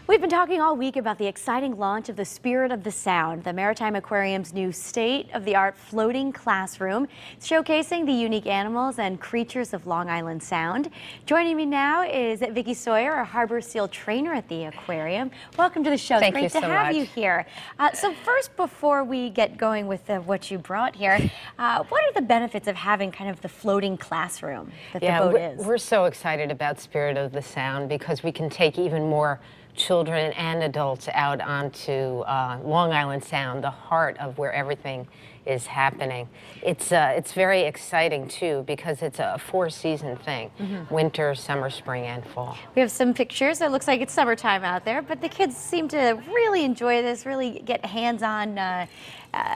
We've been talking all week about the exciting launch of the Spirit of the Sound, the Maritime Aquarium's new state-of-the-art floating classroom, showcasing the unique animals and creatures of Long Island Sound. Joining me now is Vicki Sawyer, a harbor seal trainer at the aquarium. Welcome to the show. Thank you It's great to so have much. you here. So first, before we get going with what you brought here, what are the benefits of having kind of the floating classroom that the boat is? We're so excited about Spirit of the Sound because we can take even more children and adults out onto Long Island Sound, the heart of where everything is happening. It's very exciting too because it's a four-season thing: winter, summer, spring, and fall. We have some pictures. It looks like it's summertime out there, but the kids seem to really enjoy this, really get hands-on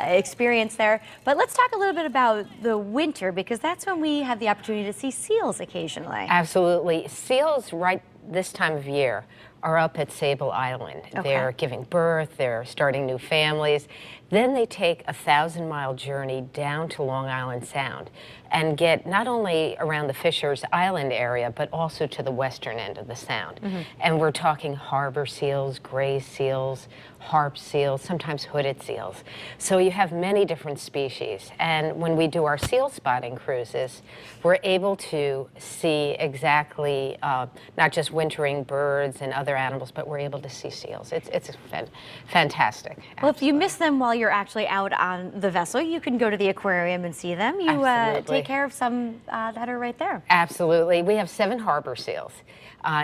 experience there. But let's talk a little bit about the winter, because that's when we have the opportunity to see seals occasionally. Absolutely. Seals right this time of year are up at Sable Island. Okay. They're giving birth, they're starting new families. Then they take a 1,000-mile journey down to Long Island Sound and get not only around the Fisher's Island area, but also to the western end of the Sound. And we're talking harbor seals, gray seals, harp seals, sometimes hooded seals. So you have many different species. And when we do our seal spotting cruises, we're able to see exactly not just wintering birds and other animals, but we're able to see seals. It's fantastic. Well, if you miss them while you're actually out on the vessel, you can go to the aquarium and see them. You take care of some that are right there. Absolutely. We have 7 harbor seals.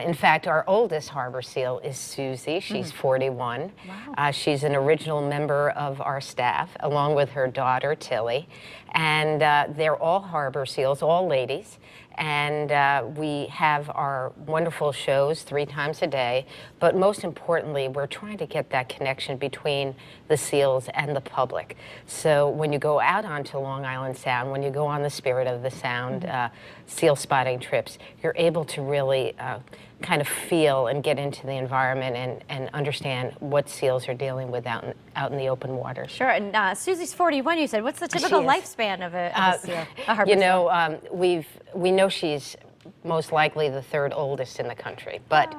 In fact, our oldest harbor seal is Susie. She's 41. Wow. She's an original member of our staff, along with her daughter, Tilly. And they're all harbor seals, all ladies. And we have our wonderful shows 3 times a day. But most importantly, we're trying to get that connection between the seals and the public. So when you go out onto Long Island Sound, when you go on the Spirit of the Sound seal spotting trips, you're able to really kind of feel and get into the environment and understand what seals are dealing with out in the open water. Sure. And Susie's 41, you said. What's the typical lifespan of a seal? A harbor you seal? know, we know she's most likely the 3rd oldest in the country. But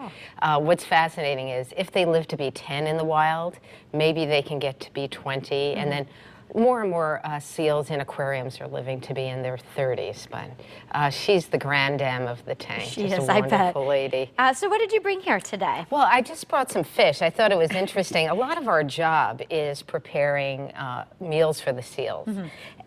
what's fascinating is if they live to be 10 in the wild, maybe they can get to be 20, and then more and more seals in aquariums are living to be in their 30s. But she's the grand dame of the tank. She She's is, a I bet. wonderful lady. So what did you bring here today? Well, I just brought some fish. I thought it was interesting. A lot of our job is preparing meals for the seals.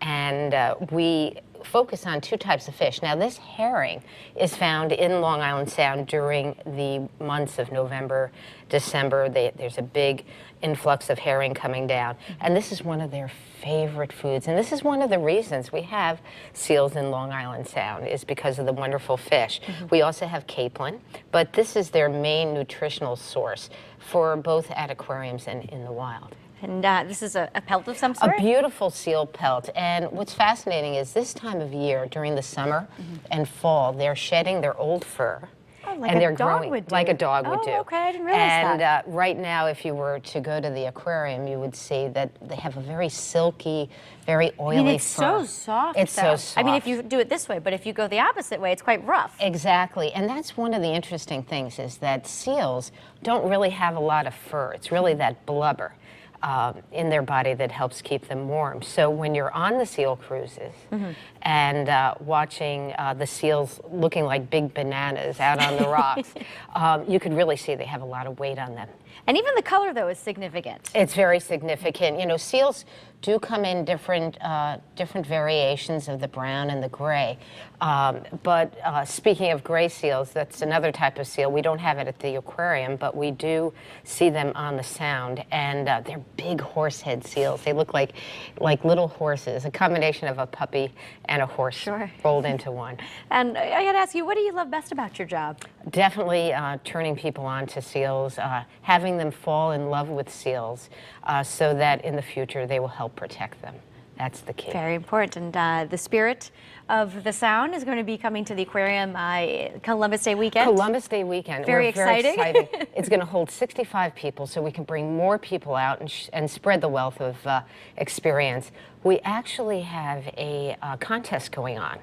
And we focus on 2 types of fish. Now, this herring is found in Long Island Sound during the months of November, December. There's a big influx of herring coming down. And this is one of their favorite foods. And this is one of the reasons we have seals in Long Island Sound, is because of the wonderful fish. We also have capelin, but this is their main nutritional source for both at aquariums and in the wild. And this is a pelt of some sort? A beautiful seal pelt. And what's fascinating is this time of year, during the summer and fall, they're shedding their old fur. Oh, like and they're a dog growing would do. like a dog would do. Oh, okay, I didn't realize and, that. right now, if you were to go to the aquarium, you would see that they have a very silky, very oily I mean, it's fur. so soft. It's so soft. I mean, if you do it this way, but if you go the opposite way, it's quite rough. Exactly, and that's one of the interesting things, is that seals don't really have a lot of fur. It's really that blubber in their body that helps keep them warm. So when you're on the seal cruises and watching the seals looking like big bananas out on the rocks, you could really see they have a lot of weight on them. And even the color, though, is significant. It's very significant. You know, seals do come in different variations of the brown and the gray. But speaking of gray seals, that's another type of seal. We don't have it at the aquarium, but we do see them on the Sound. And they're big horsehead seals. They look like little horses, a combination of a puppy and a horse rolled into one. And I got to ask you, what do you love best about your job? Definitely turning people on to seals, having them fall in love with seals so that in the future they will help protect them. That's the key. Very important. And the Spirit of the Sound is going to be coming to the aquarium Columbus Day weekend. Columbus Day weekend. Very exciting. It's going to hold 65 people, so we can bring more people out and spread the wealth of experience. We actually have a contest going on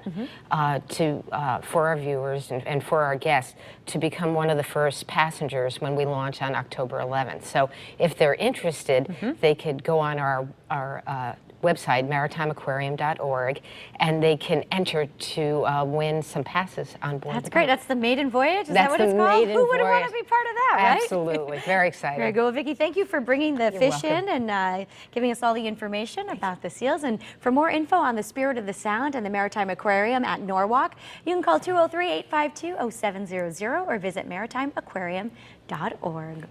for our viewers and for our guests to become one of the first passengers when we launch on October 11th. So if they're interested, they could go on our website, maritimeaquarium.org, and they can enter to win some passes on board. That's great. That's the maiden voyage? Is That's that what it's the called? maiden Who wouldn't want to voyage. be part of that, right? Absolutely. Very exciting. Very good. Well, Vicki, thank you for bringing the fish welcome. in and giving us all the information about the seals. And for more info on the Spirit of the Sound and the Maritime Aquarium at Norwalk, you can call 203-852-0700 or visit maritimeaquarium.org.